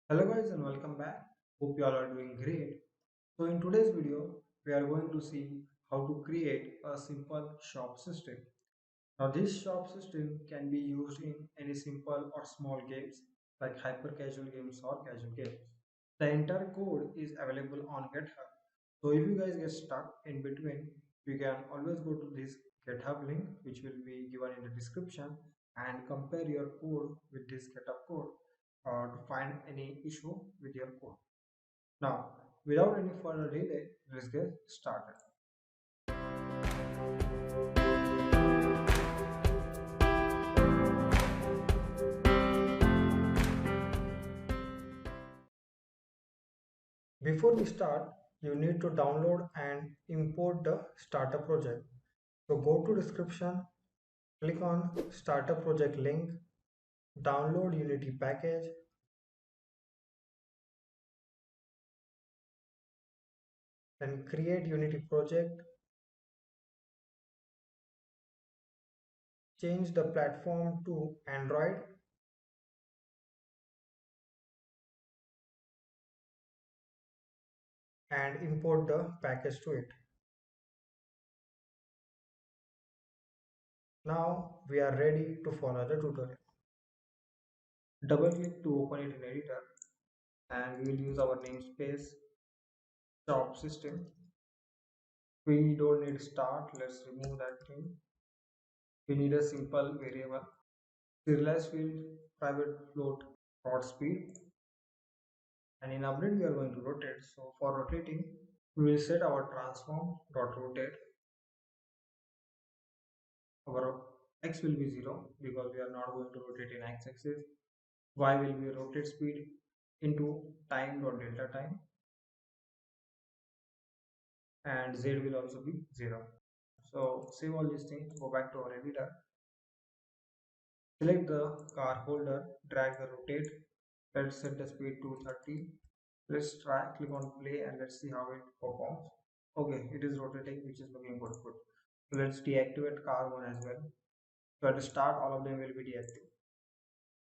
Hello guys and welcome back. Hope you all are doing great. So in today's video, we are going to see how to create a simple shop system. Now this shop system can be used in any simple or small games like hyper casual games or casual games. The entire code is available on GitHub. So if you guys get stuck in between, you can always go to this GitHub link which will be given in the description and compare your code with this GitHub code to find any issue with your code. Now, without any further delay, let's get started. Before we start, you need to download and import the starter project. So go to description, click on starter project link, download Unity package, then create Unity project, change the platform to Android, and import the package to it. Now we are ready to follow the tutorial. Double click to open it in editor and we will use our namespace shop system. We don't need start, let's remove that thing. We need a simple variable. Serialized field private float dot speed, and in update we are going to rotate. So for rotating, we will set our transform dot rotate. Our x will be 0 because we are not going to rotate in x-axis. Y will be rotate speed into time dot delta time, and z will also be 0. So save all these things, go back to our editor, select the car holder, drag the rotate, let's set the speed to 30. Let's try, click on play and let's see how it performs. Okay, it is rotating, which is looking good. So let's deactivate car one as well. So at the start, all of them will be deactivated.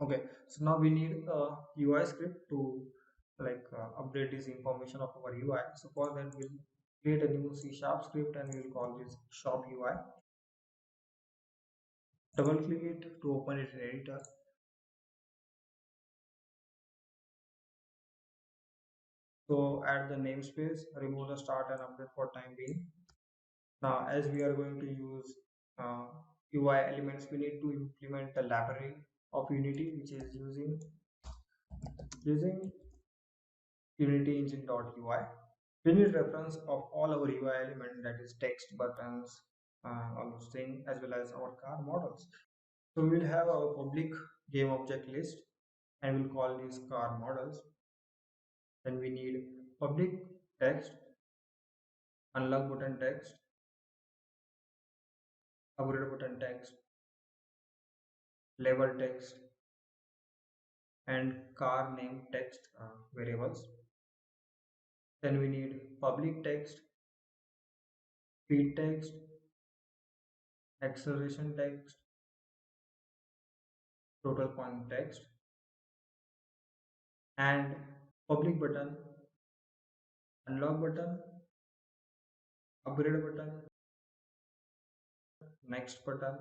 Okay, so now we need a UI script to update this information of our UI. So for that, we'll create a new C# script and we'll call this shop UI. Double click it to open it in editor. So add the namespace, remove the start and update for time being. Now, as we are going to use UI elements, we need to implement the library of Unity, which is using Unity engine.ui. We need reference of all our UI elements, that is text, buttons, all those things, as well as our car models. So we will have our public game object list, and we'll call these car models. Then we need public text, unlock button text, upgrade button text, label text, and car name text variables. Then we need public text, speed text, acceleration text, total point text, and public button, unlock button, upgrade button, next button,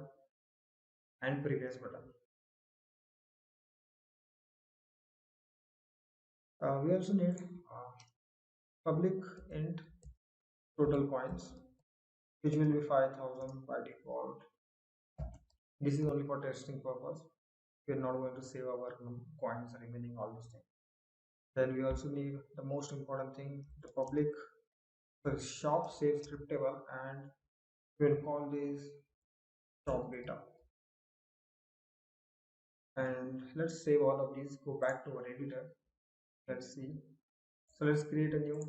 and previous button. We also need public int total coins, which will be 5000 by default. This is only for testing purpose. We are not going to save our coins remaining, all those things. Then we also need the most important thing, the public shop save script table, and we'll call this shop data. And let's save all of these, go back to our editor. Let's see. So let's create a new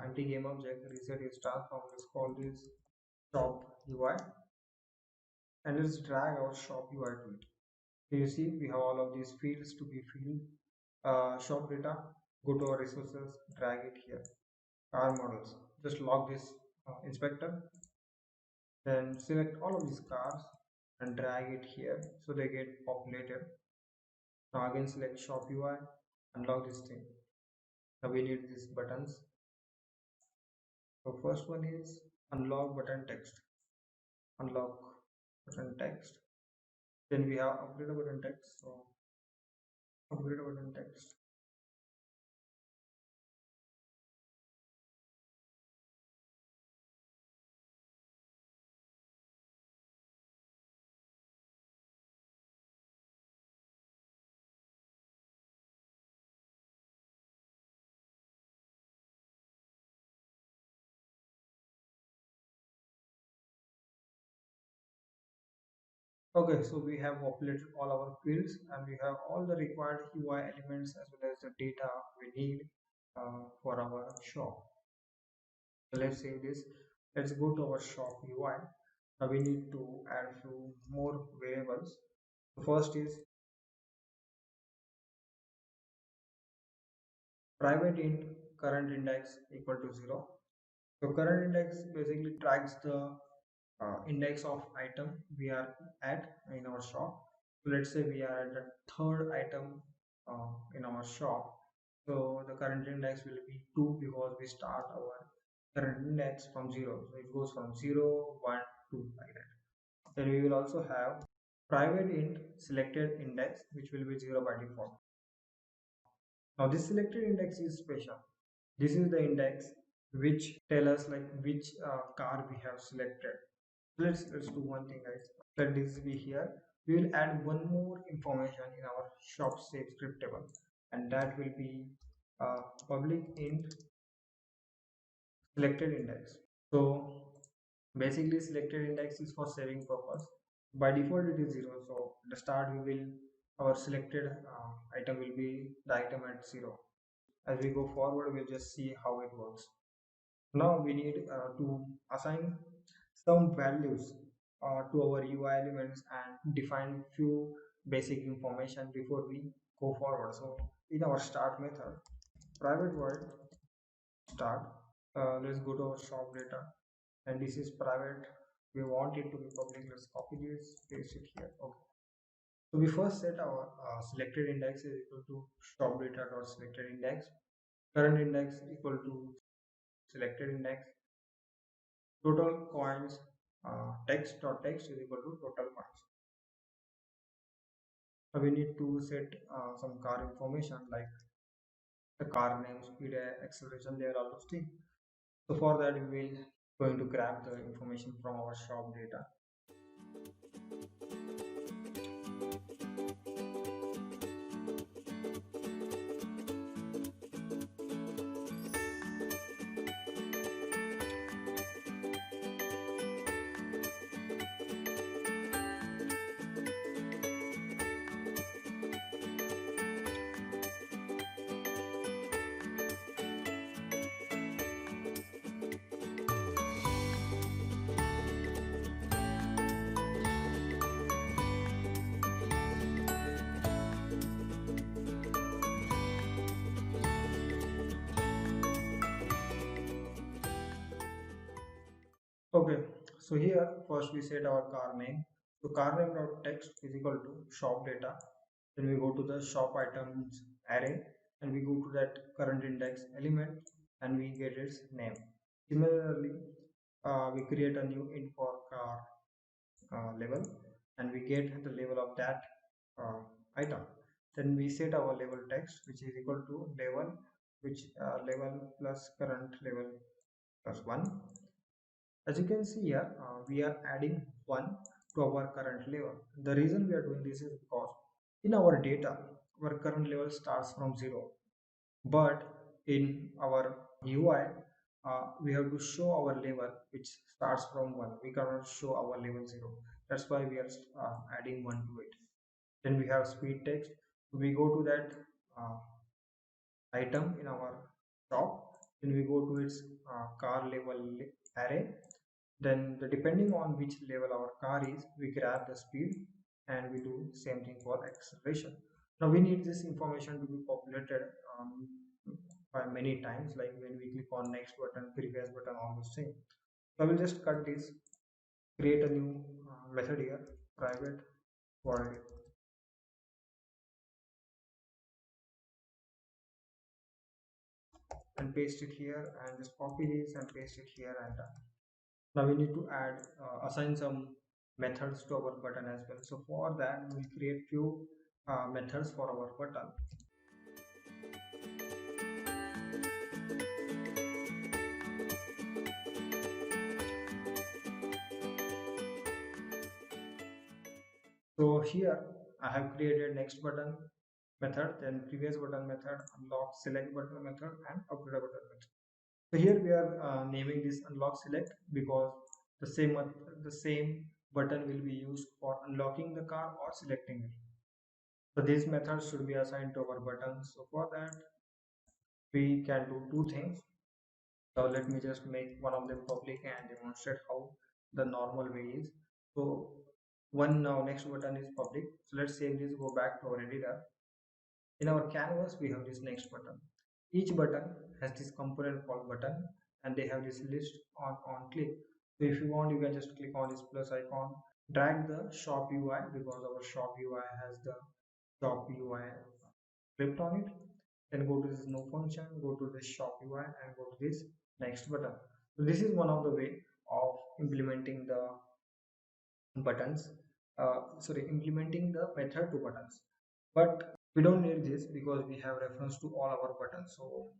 empty game object, reset is transform. Let's call this shop UI, and let's drag our shop UI to it. So you see we have all of these fields to be filled. Shop data, go to our resources, drag it here. Car models, just log this inspector, then select all of these cars and drag it here so they get populated. Now again select shop UI, unlock this thing. Now we need these buttons. So first one is unlock button text. Unlock button text. Then we have upgrade button text. So upgrade button text. Okay, so we have populated all our fields and we have all the required UI elements as well as the data we need for our shop. So let's save this. Let's go to our shop UI. Now we need to add few more variables. The first is private int current index equal to 0. So current index basically tracks the index of item we are at in our shop. So let's say we are at the third item in our shop. So the current index will be 2 because we start our current index from 0. So it goes from 0, 1, 2 like that. Then we will also have private int selected index which will be 0 by default. Now this selected index is special. This is the index which tell us like which car we have selected. Let's do one thing, guys. Let this be here. We will add one more information in our shop save script table, and that will be public int selected index. So basically selected index is for saving purpose. By default it is 0. So at the start we will our selected item will be the item at 0. As we go forward we'll just see how it works. Now we need to assign some values to our UI elements and define few basic information before we go forward. So in our start method, private void start, let's go to our shop data, and this is private. We want it to be public. Let's copy this, paste it here. Okay. So we first set our selected index is equal to shop data dot selected index, current index equal to selected index, total coins text dot text is equal to total coins. So we need to set some car information like the car name, speed, acceleration, they are all those things. So for that we will going to grab the information from our shop data. Okay, so here first we set our car name. So car name dot text is equal to shop data. Then we go to the shop items array and we go to that current index element and we get its name. Similarly, we create a new int for car level and we get the level of that uh, item. Then we set our level text which is equal to level which level plus current level plus 1. As you can see here, we are adding 1 to our current level. The reason we are doing this is because in our data, our current level starts from 0. But in our UI, we have to show our level which starts from 1. We cannot show our level 0. That's why we are adding 1 to it. Then we have speed text. We go to that uh, item in our shop. Then we go to its car level array. Then depending on which level our car is, we grab the speed and we do same thing for acceleration. Now we need this information to be populated by many times, like when we click on next button, previous button, all those things. So I will just cut this, create a new method here, private void and paste it here, and just copy this and paste it here, and done. Now we need to add assign some methods to our button as well. So for that we will create few methods for our button. So here I have created next button method, then previous button method, unlock select button method, and upgrade button method. So here we are naming this unlock select because the same button will be used for unlocking the car or selecting it. So these methods should be assigned to our buttons. So for that we can do two things. So let me just make one of them public and demonstrate how the normal way is. So one now next button is public. So let's save this, go back to our editor. In our canvas we have this next button. Each button has this component called button, and they have this list on click. So if you want, you can just click on this plus icon, drag the shop UI because our shop UI has the shop UI script on it. Then go to this no function, go to this shop UI, and go to this next button. So this is one of the way of implementing the buttons. Implementing the method to buttons. But we don't need this because we have reference to all our buttons. So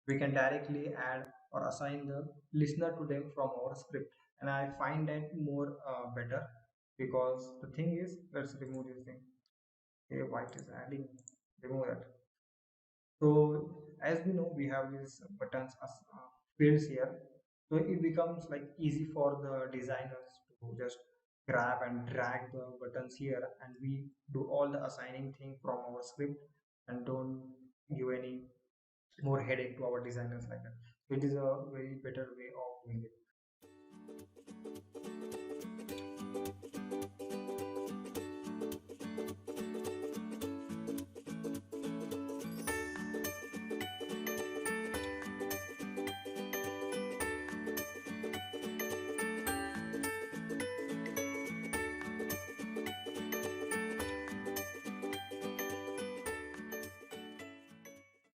we can directly add or assign the listener to them from our script, and I find that more better, because the thing is, let's remove this thing. Okay, white is adding, remove that. So as we know, we have these buttons as fields here, so it becomes like easy for the designers to just grab and drag the buttons here, and we do all the assigning thing from our script and don't give any more headache to our designers like that. So it is a very better way of doing it.